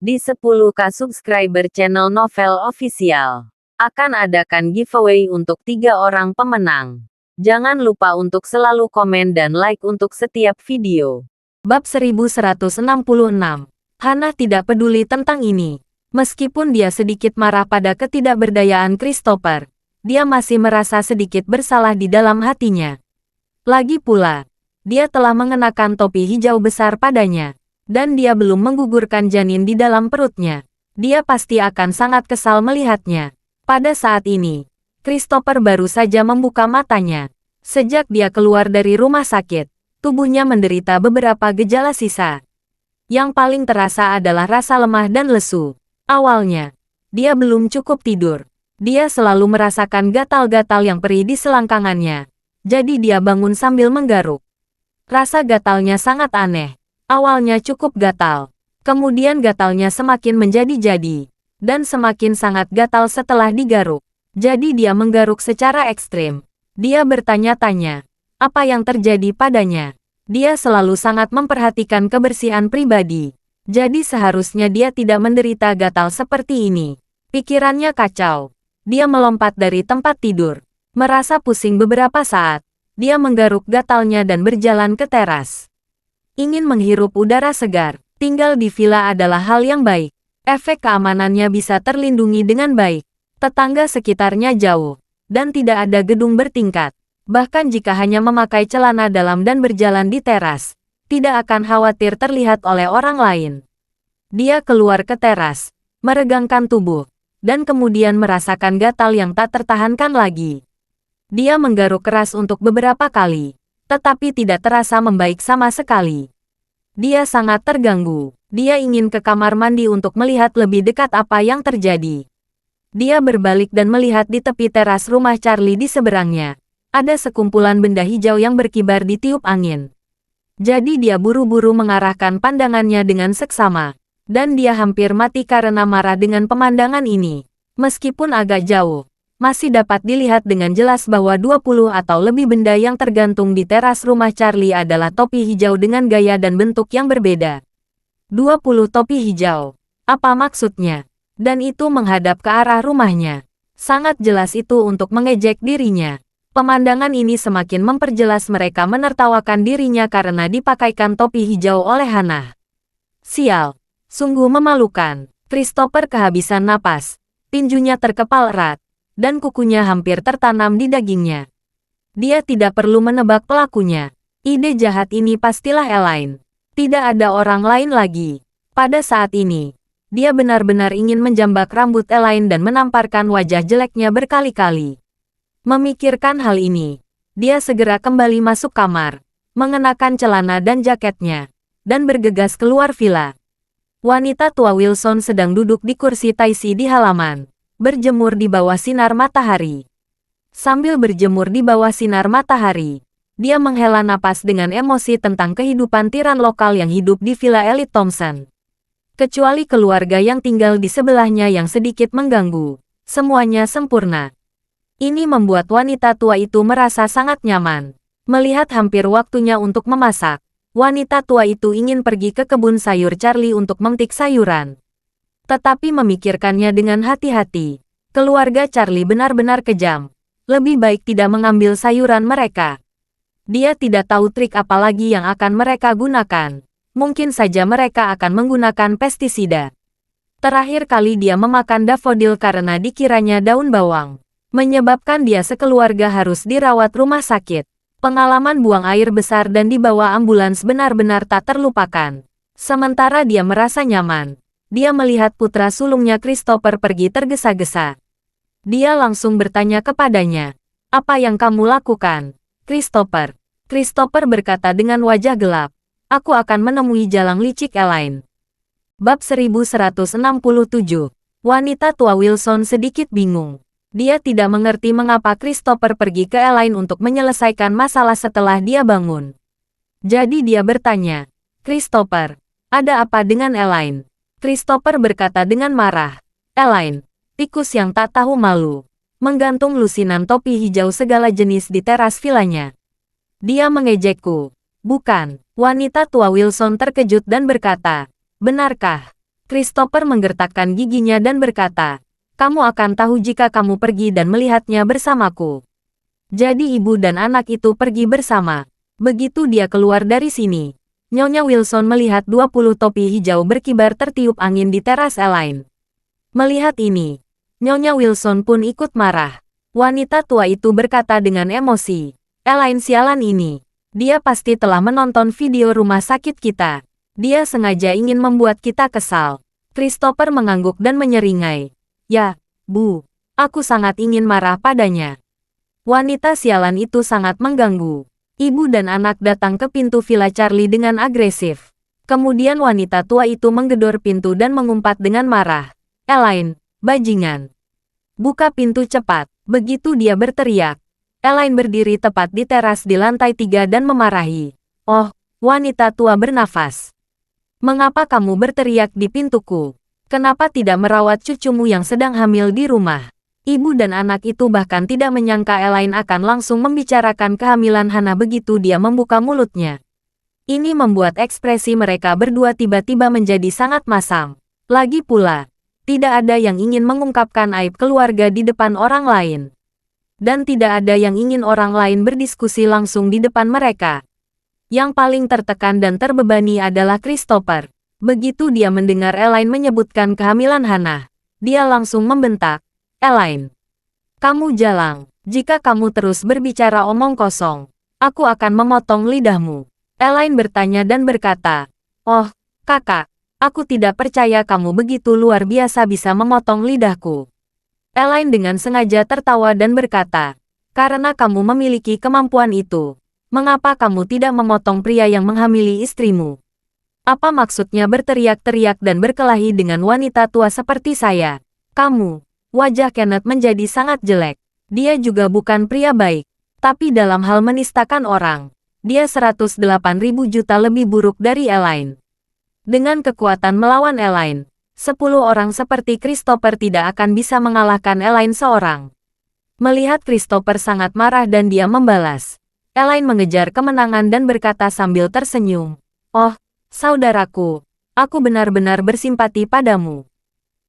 Di 10K subscriber channel Novel Official, akan adakan giveaway untuk 3 orang pemenang. Jangan lupa untuk selalu komen dan like untuk setiap video. Bab 1166. Hannah tidak peduli tentang ini. Meskipun dia sedikit marah pada ketidakberdayaan Christopher, dia masih merasa sedikit bersalah di dalam hatinya. Lagi pula, dia telah mengenakan topi hijau besar padanya, dan dia belum menggugurkan janin di dalam perutnya. Dia pasti akan sangat kesal melihatnya. Pada saat ini, Christopher baru saja membuka matanya. Sejak dia keluar dari rumah sakit, tubuhnya menderita beberapa gejala sisa. Yang paling terasa adalah rasa lemah dan lesu. Awalnya, dia belum cukup tidur. Dia selalu merasakan gatal-gatal yang perih di selangkangannya. Jadi dia bangun sambil menggaruk. Rasa gatalnya sangat aneh. Awalnya cukup gatal. Kemudian gatalnya semakin menjadi-jadi. Dan semakin sangat gatal setelah digaruk. Jadi dia menggaruk secara ekstrim. Dia bertanya-tanya, apa yang terjadi padanya? Dia selalu sangat memperhatikan kebersihan pribadi. Jadi seharusnya dia tidak menderita gatal seperti ini. Pikirannya kacau. Dia melompat dari tempat tidur. Merasa pusing beberapa saat. Dia menggaruk gatalnya dan berjalan ke teras. Ingin menghirup udara segar. Tinggal di villa adalah hal yang baik. Efek keamanannya bisa terlindungi dengan baik. Tetangga sekitarnya jauh. Dan tidak ada gedung bertingkat. Bahkan jika hanya memakai celana dalam dan berjalan di teras, tidak akan khawatir terlihat oleh orang lain. Dia keluar ke teras, meregangkan tubuh, dan kemudian merasakan gatal yang tak tertahankan lagi. Dia menggaruk keras untuk beberapa kali, tetapi tidak terasa membaik sama sekali. Dia sangat terganggu. Dia ingin ke kamar mandi untuk melihat lebih dekat apa yang terjadi. Dia berbalik dan melihat di tepi teras rumah Charlie di seberangnya. Ada sekumpulan benda hijau yang berkibar di tiup angin. Jadi dia buru-buru mengarahkan pandangannya dengan seksama. Dan dia hampir mati karena marah dengan pemandangan ini. Meskipun agak jauh, masih dapat dilihat dengan jelas bahwa 20 atau lebih benda yang tergantung di teras rumah Charlie adalah topi hijau dengan gaya dan bentuk yang berbeda. 20 topi hijau. Apa maksudnya? Dan itu menghadap ke arah rumahnya. Sangat jelas itu untuk mengejek dirinya. Pemandangan ini semakin memperjelas mereka menertawakan dirinya karena dipakaikan topi hijau oleh Hannah. Sial, sungguh memalukan. Christopher kehabisan napas. Tinjunya terkepal erat, dan kukunya hampir tertanam di dagingnya. Dia tidak perlu menebak pelakunya. Ide jahat ini pastilah Elaine. Tidak ada orang lain lagi. Pada saat ini, dia benar-benar ingin menjambak rambut Elaine dan menamparkan wajah jeleknya berkali-kali. Memikirkan hal ini, dia segera kembali masuk kamar, mengenakan celana dan jaketnya, dan bergegas keluar villa. Wanita tua Wilson sedang duduk di kursi taisi di halaman, berjemur di bawah sinar matahari. Sambil berjemur di bawah sinar matahari, dia menghela napas dengan emosi tentang kehidupan tiran lokal yang hidup di Villa Elite Thompson. Kecuali keluarga yang tinggal di sebelahnya yang sedikit mengganggu, semuanya sempurna. Ini membuat wanita tua itu merasa sangat nyaman. Melihat hampir waktunya untuk memasak, wanita tua itu ingin pergi ke kebun sayur Charlie untuk memetik sayuran. Tetapi memikirkannya dengan hati-hati. Keluarga Charlie benar-benar kejam. Lebih baik tidak mengambil sayuran mereka. Dia tidak tahu trik apa lagi yang akan mereka gunakan. Mungkin saja mereka akan menggunakan pestisida. Terakhir kali dia memakan dafodil karena dikiranya daun bawang. Menyebabkan dia sekeluarga harus dirawat rumah sakit. Pengalaman buang air besar dan dibawa ambulans benar-benar tak terlupakan. Sementara dia merasa nyaman, dia melihat putra sulungnya Christopher pergi tergesa-gesa. Dia langsung bertanya kepadanya, "Apa yang kamu lakukan, Christopher?" Christopher berkata dengan wajah gelap, "Aku akan menemui jalang licik Elaine." Bab 1167. Wanita tua Wilson sedikit bingung. Dia tidak mengerti mengapa Christopher pergi ke Elaine untuk menyelesaikan masalah setelah dia bangun. Jadi dia bertanya, "Christopher, ada apa dengan Elaine?" Christopher berkata dengan marah, "Elaine, tikus yang tak tahu malu, menggantung lusinan topi hijau segala jenis di teras villanya. Dia mengejekku." "Bukan." Wanita tua Wilson terkejut dan berkata, "Benarkah?" Christopher menggertakkan giginya dan berkata, "Kamu akan tahu jika kamu pergi dan melihatnya bersamaku." Jadi ibu dan anak itu pergi bersama. Begitu dia keluar dari sini, Nyonya Wilson melihat 20 topi hijau berkibar tertiup angin di teras Elaine. Melihat ini, Nyonya Wilson pun ikut marah. Wanita tua itu berkata dengan emosi, "Elaine sialan ini. Dia pasti telah menonton video rumah sakit kita. Dia sengaja ingin membuat kita kesal." Christopher mengangguk dan menyeringai. "Ya, Bu. Aku sangat ingin marah padanya." Wanita sialan itu sangat mengganggu. Ibu dan anak datang ke pintu villa Charlie dengan agresif. Kemudian wanita tua itu menggedor pintu dan mengumpat dengan marah. "Elaine, bajingan. Buka pintu cepat." Begitu dia berteriak, Elaine berdiri tepat di teras di lantai 3 dan memarahi. "Oh," wanita tua bernafas. "Mengapa kamu berteriak di pintuku? Kenapa tidak merawat cucumu yang sedang hamil di rumah?" Ibu dan anak itu bahkan tidak menyangka Elaine akan langsung membicarakan kehamilan Hana begitu dia membuka mulutnya. Ini membuat ekspresi mereka berdua tiba-tiba menjadi sangat masam. Lagi pula, tidak ada yang ingin mengungkapkan aib keluarga di depan orang lain. Dan tidak ada yang ingin orang lain berdiskusi langsung di depan mereka. Yang paling tertekan dan terbebani adalah Christopher. Begitu dia mendengar Elaine menyebutkan kehamilan Hana, dia langsung membentak, "Elaine, kamu jalang. Jika kamu terus berbicara omong kosong, aku akan memotong lidahmu." Elaine bertanya dan berkata, "Oh, kakak, aku tidak percaya kamu begitu luar biasa bisa memotong lidahku." Elaine dengan sengaja tertawa dan berkata, "Karena kamu memiliki kemampuan itu, mengapa kamu tidak memotong pria yang menghamili istrimu?" Apa maksudnya berteriak-teriak dan berkelahi dengan wanita tua seperti saya? Kamu. Wajah Kenneth menjadi sangat jelek. Dia juga bukan pria baik. Tapi dalam hal menistakan orang, dia 108.000 juta lebih buruk dari Elaine. Dengan kekuatan melawan Elaine, 10 orang seperti Christopher tidak akan bisa mengalahkan Elaine seorang. Melihat Christopher sangat marah dan dia membalas, Elaine mengejar kemenangan dan berkata sambil tersenyum, "Oh, saudaraku, aku benar-benar bersimpati padamu.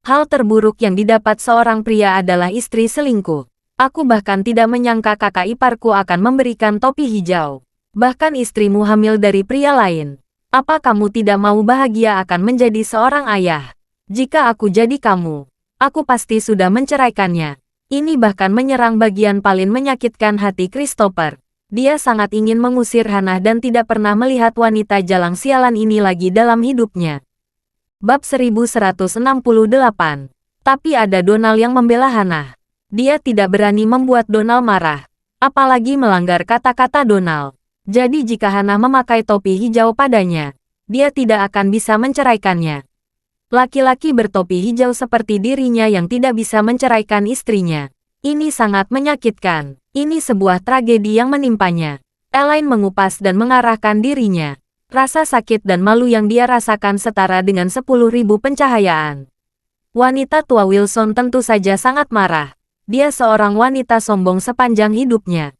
Hal terburuk yang didapat seorang pria adalah istri selingkuh. Aku bahkan tidak menyangka kakak iparku akan memberikan topi hijau. Bahkan istrimu hamil dari pria lain. Apa kamu tidak mau bahagia akan menjadi seorang ayah? Jika aku jadi kamu, aku pasti sudah menceraikannya." Ini bahkan menyerang bagian paling menyakitkan hati Christopher. Dia sangat ingin mengusir Hana dan tidak pernah melihat wanita jalang sialan ini lagi dalam hidupnya. Bab 1168. Tapi ada Donald yang membela Hana. Dia tidak berani membuat Donald marah, apalagi melanggar kata-kata Donald. Jadi jika Hana memakai topi hijau padanya, dia tidak akan bisa menceraikannya. Laki-laki bertopi hijau seperti dirinya yang tidak bisa menceraikan istrinya. Ini sangat menyakitkan. Ini sebuah tragedi yang menimpanya. Elaine mengupas dan mengarahkan dirinya. Rasa sakit dan malu yang dia rasakan setara dengan 10.000 pencahayaan. Wanita tua Wilson tentu saja sangat marah. Dia seorang wanita sombong sepanjang hidupnya.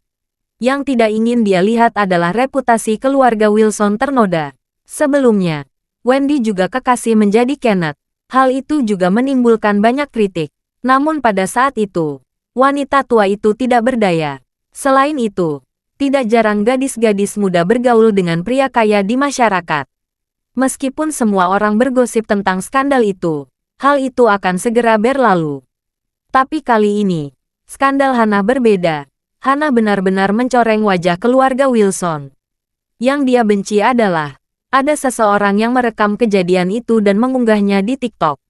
Yang tidak ingin dia lihat adalah reputasi keluarga Wilson ternoda. Sebelumnya, Wendy juga kekasih menjadi Kenneth. Hal itu juga menimbulkan banyak kritik. Namun pada saat itu, wanita tua itu tidak berdaya. Selain itu, tidak jarang gadis-gadis muda bergaul dengan pria kaya di masyarakat. Meskipun semua orang bergosip tentang skandal itu, hal itu akan segera berlalu. Tapi kali ini, skandal Hana berbeda. Hana benar-benar mencoreng wajah keluarga Wilson. Yang dia benci adalah, ada seseorang yang merekam kejadian itu dan mengunggahnya di TikTok.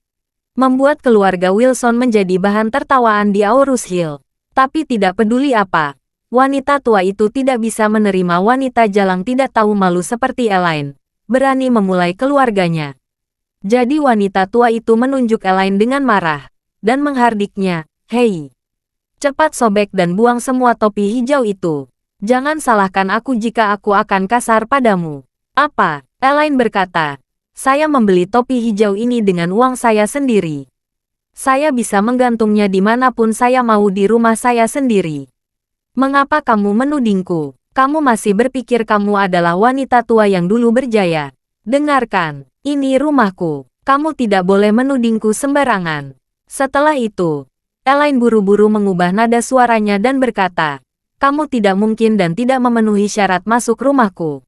Membuat keluarga Wilson menjadi bahan tertawaan di Aurus Hill. Tapi tidak peduli apa, wanita tua itu tidak bisa menerima wanita jalang tidak tahu malu seperti Elaine, berani memulai keluarganya. Jadi wanita tua itu menunjuk Elaine dengan marah, dan menghardiknya, "Hei, cepat sobek dan buang semua topi hijau itu. Jangan salahkan aku jika aku akan kasar padamu." "Apa?" Elaine berkata, "Saya membeli topi hijau ini dengan uang saya sendiri. Saya bisa menggantungnya dimanapun saya mau di rumah saya sendiri. Mengapa kamu menudingku? Kamu masih berpikir kamu adalah wanita tua yang dulu berjaya? Dengarkan, ini rumahku. Kamu tidak boleh menudingku sembarangan. Setelah itu, Elaine buru-buru mengubah nada suaranya dan berkata, kamu tidak mungkin dan tidak memenuhi syarat masuk rumahku.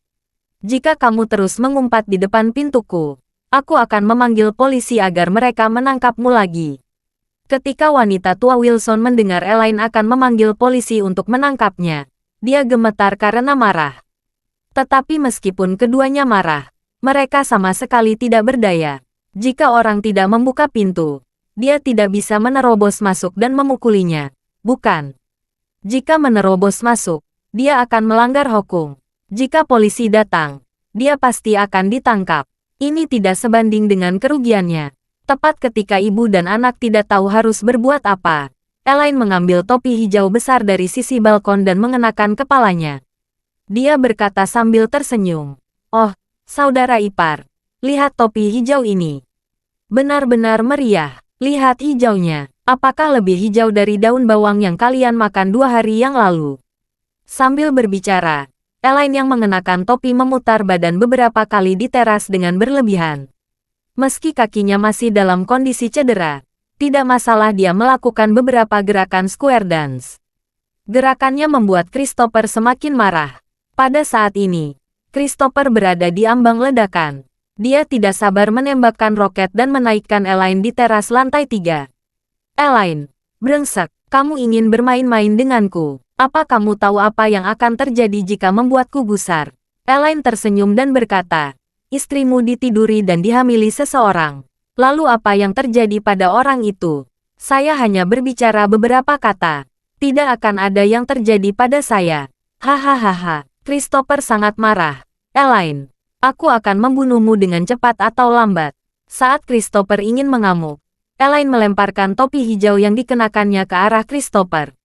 Jika kamu terus mengumpat di depan pintuku, aku akan memanggil polisi agar mereka menangkapmu lagi. Ketika wanita tua Wilson mendengar Elaine akan memanggil polisi untuk menangkapnya, dia gemetar karena marah. Tetapi meskipun keduanya marah, mereka sama sekali tidak berdaya. Jika orang tidak membuka pintu, dia tidak bisa menerobos masuk dan memukulinya, bukan? Jika menerobos masuk, dia akan melanggar hukum. Jika polisi datang, dia pasti akan ditangkap. Ini tidak sebanding dengan kerugiannya. Tepat ketika ibu dan anak tidak tahu harus berbuat apa, Elaine mengambil topi hijau besar dari sisi balkon dan mengenakan kepalanya. Dia berkata sambil tersenyum, "Oh, saudara ipar, lihat topi hijau ini. Benar-benar meriah. Lihat hijaunya. Apakah lebih hijau dari daun bawang yang kalian makan 2 hari yang lalu?" Sambil berbicara, Elaine yang mengenakan topi memutar badan beberapa kali di teras dengan berlebihan. Meski kakinya masih dalam kondisi cedera, tidak masalah dia melakukan beberapa gerakan square dance. Gerakannya membuat Christopher semakin marah. Pada saat ini, Christopher berada di ambang ledakan. Dia tidak sabar menembakkan roket dan menaikkan Elaine di teras lantai 3. Elaine, brengsek, kamu ingin bermain-main denganku. Apa kamu tahu apa yang akan terjadi jika membuatku gusar? Elaine tersenyum dan berkata, istrimu ditiduri dan dihamili seseorang. Lalu apa yang terjadi pada orang itu? Saya hanya berbicara beberapa kata. Tidak akan ada yang terjadi pada saya. Hahaha. Christopher sangat marah. Elaine, aku akan membunuhmu dengan cepat atau lambat. Saat Christopher ingin mengamuk, Elaine melemparkan topi hijau yang dikenakannya ke arah Christopher.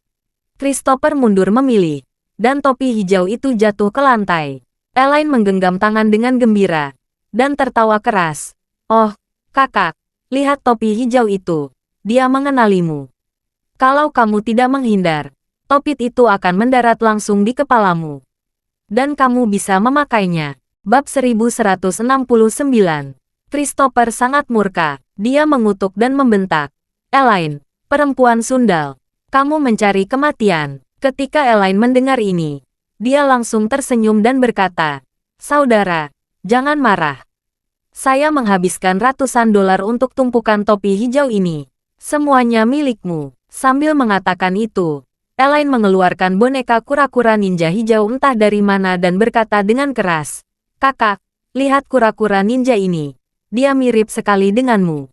Christopher mundur memilih, dan topi hijau itu jatuh ke lantai. Elaine menggenggam tangan dengan gembira, dan tertawa keras. Oh, kakak, lihat topi hijau itu. Dia mengenalimu. Kalau kamu tidak menghindar, topi itu akan mendarat langsung di kepalamu. Dan kamu bisa memakainya. Bab 1169. Christopher sangat murka. Dia mengutuk dan membentak. Elaine, perempuan sundal. Kamu mencari kematian. Ketika Elaine mendengar ini, dia langsung tersenyum dan berkata, saudara, jangan marah. Saya menghabiskan ratusan dolar untuk tumpukan topi hijau ini. Semuanya milikmu. Sambil mengatakan itu, Elaine mengeluarkan boneka kura-kura ninja hijau entah dari mana dan berkata dengan keras, kakak, lihat kura-kura ninja ini. Dia mirip sekali denganmu.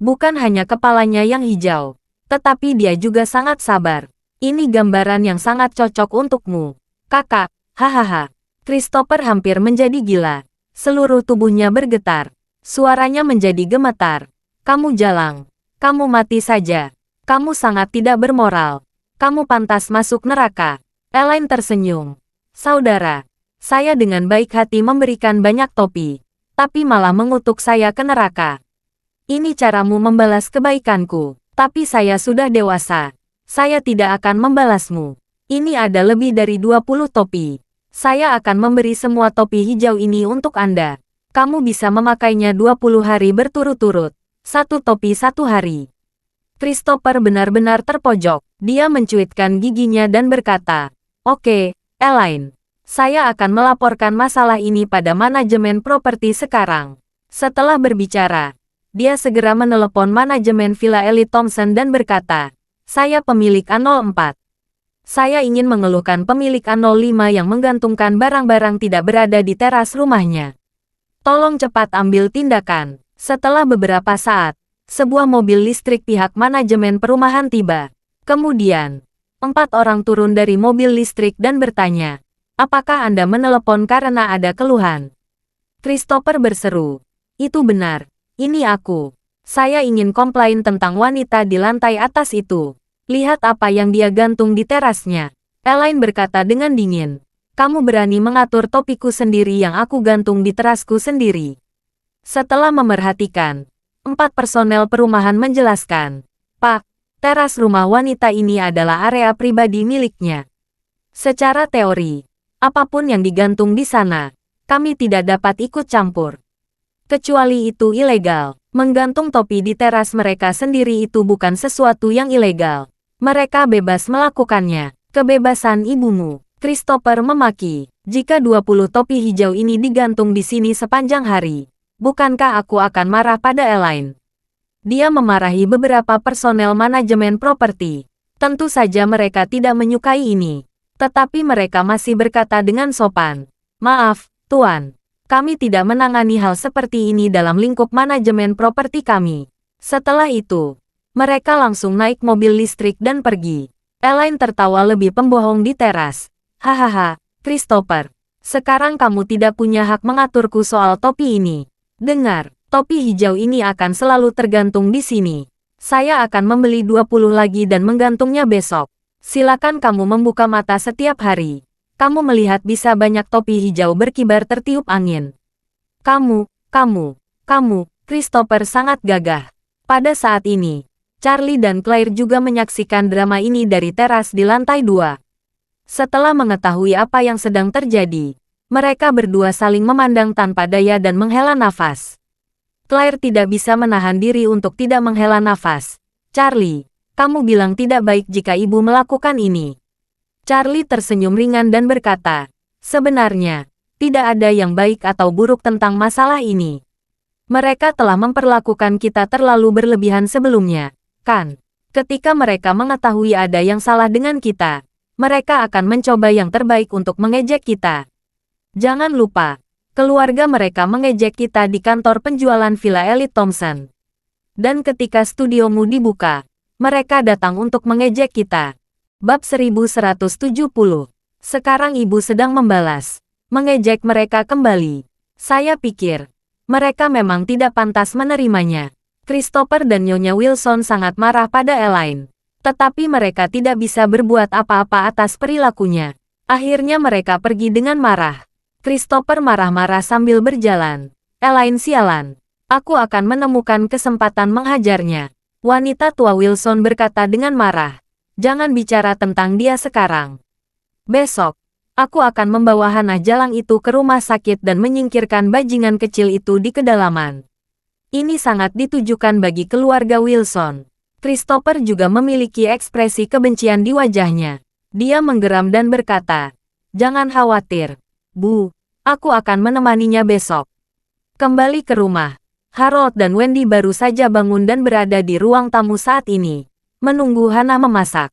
Bukan hanya kepalanya yang hijau, tetapi dia juga sangat sabar. Ini gambaran yang sangat cocok untukmu, kakak. Hahaha. Christopher hampir menjadi gila. Seluruh tubuhnya bergetar. Suaranya menjadi gemetar. Kamu jalang. Kamu mati saja. Kamu sangat tidak bermoral. Kamu pantas masuk neraka. Elaine tersenyum. Saudara, saya dengan baik hati memberikan banyak topi, tapi malah mengutuk saya ke neraka. Ini caramu membalas kebaikanku, tapi saya sudah dewasa. Saya tidak akan membalasmu. Ini ada lebih dari 20 topi. Saya akan memberi semua topi hijau ini untuk Anda. Kamu bisa memakainya 20 hari berturut-turut. 1 topi 1 hari. Christopher benar-benar terpojok. Dia mencuitkan giginya dan berkata, oke, Elaine. Saya akan melaporkan masalah ini pada manajemen properti sekarang. Setelah berbicara, dia segera menelepon manajemen Villa Elite Thompson dan berkata, saya pemilik A04. Saya ingin mengeluhkan pemilik A05 yang menggantungkan barang-barang tidak berada di teras rumahnya. Tolong cepat ambil tindakan. Setelah beberapa saat, sebuah mobil listrik pihak manajemen perumahan tiba. Kemudian, 4 orang turun dari mobil listrik dan bertanya, apakah Anda menelepon karena ada keluhan? Christopher berseru, itu benar, ini aku. Saya ingin komplain tentang wanita di lantai atas itu. Lihat apa yang dia gantung di terasnya. Elaine berkata dengan dingin, kamu berani mengatur topiku sendiri yang aku gantung di terasku sendiri. Setelah memerhatikan, 4 personel perumahan menjelaskan, Pak, teras rumah wanita ini adalah area pribadi miliknya. Secara teori, apapun yang digantung di sana, kami tidak dapat ikut campur. Kecuali itu ilegal. Menggantung topi di teras mereka sendiri itu bukan sesuatu yang ilegal. Mereka bebas melakukannya. Kebebasan ibumu. Christopher memaki. Jika 20 topi hijau ini digantung di sini sepanjang hari, bukankah aku akan marah pada Elaine? Dia memarahi beberapa personel manajemen properti. Tentu saja mereka tidak menyukai ini. Tetapi mereka masih berkata dengan sopan, "Maaf, Tuan. Kami tidak menangani hal seperti ini dalam lingkup manajemen properti kami." Setelah itu, mereka langsung naik mobil listrik dan pergi. Elaine tertawa lebih pembohong di teras. "Hahaha, Christopher. Sekarang kamu tidak punya hak mengaturku soal topi ini. Dengar, topi hijau ini akan selalu tergantung di sini. Saya akan membeli 20 lagi dan menggantungnya besok. Silakan kamu membuka mata setiap hari. Kamu melihat bisa banyak topi hijau berkibar tertiup angin." Kamu, Christopher sangat gagah. Pada saat ini, Charlie dan Claire juga menyaksikan drama ini dari teras di lantai 2. Setelah mengetahui apa yang sedang terjadi, mereka berdua saling memandang tanpa daya dan menghela nafas. Claire tidak bisa menahan diri untuk tidak menghela nafas. "Charlie, kamu bilang tidak baik jika ibu melakukan ini." Charlie tersenyum ringan dan berkata, "Sebenarnya, tidak ada yang baik atau buruk tentang masalah ini. Mereka telah memperlakukan kita terlalu berlebihan sebelumnya, kan? Ketika mereka mengetahui ada yang salah dengan kita, mereka akan mencoba yang terbaik untuk mengejek kita. Jangan lupa, keluarga mereka mengejek kita di kantor penjualan Villa Elite Thompson. Dan ketika studiomu dibuka, mereka datang untuk mengejek kita." Bab 1170. Sekarang ibu sedang membalas. Mengejek mereka kembali. Saya pikir, mereka memang tidak pantas menerimanya. Christopher dan Nyonya Wilson sangat marah pada Elaine. Tetapi mereka tidak bisa berbuat apa-apa atas perilakunya. Akhirnya mereka pergi dengan marah. Christopher marah-marah sambil berjalan. "Elaine sialan. Aku akan menemukan kesempatan menghajarnya." Wanita tua Wilson berkata dengan marah. "Jangan bicara tentang dia sekarang. Besok, aku akan membawa Hannah Jalang itu ke rumah sakit dan menyingkirkan bajingan kecil itu di kedalaman." Ini sangat ditujukan bagi keluarga Wilson. Christopher juga memiliki ekspresi kebencian di wajahnya. Dia menggeram dan berkata, "Jangan khawatir, Bu. Aku akan menemaninya besok." Kembali ke rumah, Harold dan Wendy baru saja bangun dan berada di ruang tamu saat ini, menunggu Hannah memasak.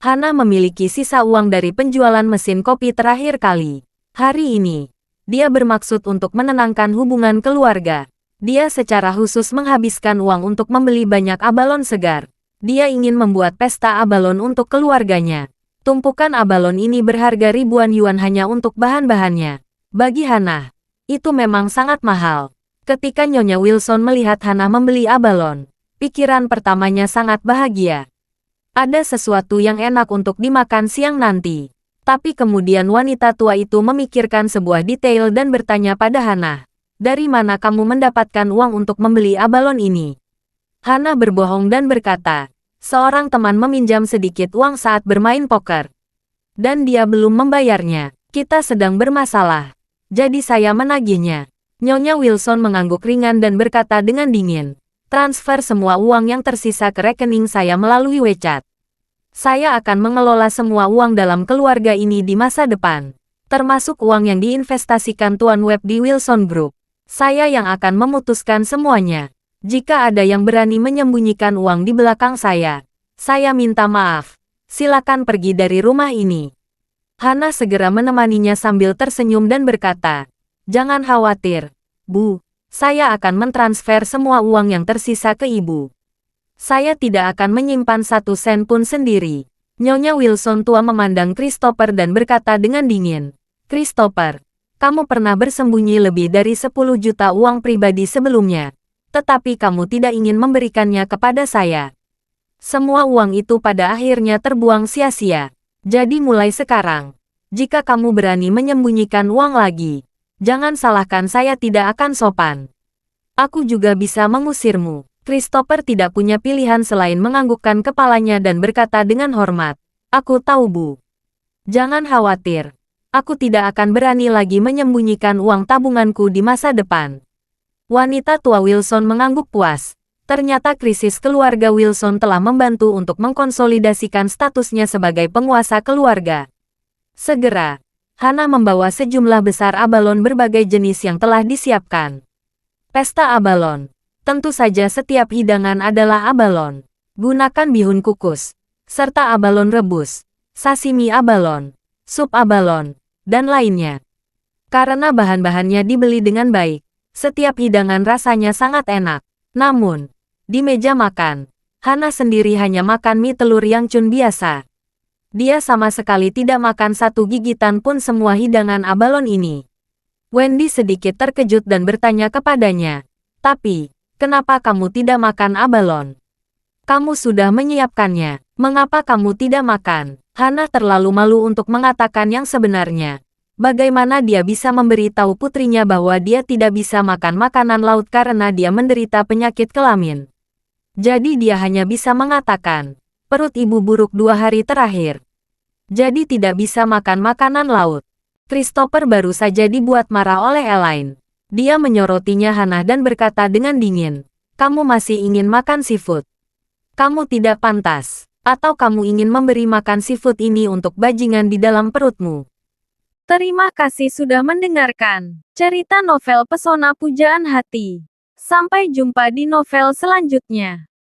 Hannah memiliki sisa uang dari penjualan mesin kopi terakhir kali. Hari ini, dia bermaksud untuk menenangkan hubungan keluarga. Dia secara khusus menghabiskan uang untuk membeli banyak abalon segar. Dia ingin membuat pesta abalon untuk keluarganya. Tumpukan abalon ini berharga ribuan yuan hanya untuk bahan-bahannya. Bagi Hannah, itu memang sangat mahal. Ketika Nyonya Wilson melihat Hannah membeli abalon, pikiran pertamanya sangat bahagia. Ada sesuatu yang enak untuk dimakan siang nanti. Tapi kemudian wanita tua itu memikirkan sebuah detail dan bertanya pada Hannah, "Dari mana kamu mendapatkan uang untuk membeli abalon ini?" Hannah berbohong dan berkata, "Seorang teman meminjam sedikit uang saat bermain poker. Dan dia belum membayarnya. Kita sedang bermasalah. Jadi saya menagihnya." Nyonya Wilson mengangguk ringan dan berkata dengan dingin, "Transfer semua uang yang tersisa ke rekening saya melalui WeChat. Saya akan mengelola semua uang dalam keluarga ini di masa depan. Termasuk uang yang diinvestasikan Tuan Webb di Wilson Group. Saya yang akan memutuskan semuanya. Jika ada yang berani menyembunyikan uang di belakang saya minta maaf. Silakan pergi dari rumah ini." Hannah segera menemaninya sambil tersenyum dan berkata, "Jangan khawatir, Bu. Saya akan mentransfer semua uang yang tersisa ke Ibu. Saya tidak akan menyimpan 1 sen pun sendiri." Nyonya Wilson tua memandang Christopher dan berkata dengan dingin, "Christopher, kamu pernah bersembunyi lebih dari 10 juta uang pribadi sebelumnya. Tetapi kamu tidak ingin memberikannya kepada saya. Semua uang itu pada akhirnya terbuang sia-sia. Jadi mulai sekarang, jika kamu berani menyembunyikan uang lagi, jangan salahkan saya tidak akan sopan. Aku juga bisa mengusirmu." Christopher tidak punya pilihan selain menganggukkan kepalanya dan berkata dengan hormat, "Aku tahu, Bu. Jangan khawatir. Aku tidak akan berani lagi menyembunyikan uang tabunganku di masa depan." Wanita tua Wilson mengangguk puas. Ternyata krisis keluarga Wilson telah membantu untuk mengkonsolidasikan statusnya sebagai penguasa keluarga. Segera, Hana membawa sejumlah besar abalon berbagai jenis yang telah disiapkan. Pesta abalon. Tentu saja setiap hidangan adalah abalon. Gunakan bihun kukus, serta abalon rebus, sashimi abalon, sup abalon, dan lainnya. Karena bahan-bahannya dibeli dengan baik, setiap hidangan rasanya sangat enak. Namun, di meja makan, Hana sendiri hanya makan mie telur yang cun biasa. Dia sama sekali tidak makan satu gigitan pun semua hidangan abalon ini. Wendy sedikit terkejut dan bertanya kepadanya, "Tapi, kenapa kamu tidak makan abalon? Kamu sudah menyiapkannya, mengapa kamu tidak makan?" Hana terlalu malu untuk mengatakan yang sebenarnya. Bagaimana dia bisa memberitahu putrinya bahwa dia tidak bisa makan makanan laut karena dia menderita penyakit kelamin. Jadi dia hanya bisa mengatakan, perut ibu buruk 2 hari terakhir. Jadi tidak bisa makan makanan laut. Christopher baru saja dibuat marah oleh Elaine. Dia menyorotinya Hana dan berkata dengan dingin, "Kamu masih ingin makan seafood? Kamu tidak pantas. Atau kamu ingin memberi makan seafood ini untuk bajingan di dalam perutmu?" Terima kasih sudah mendengarkan cerita novel Pesona Pujaan Hati. Sampai jumpa di novel selanjutnya.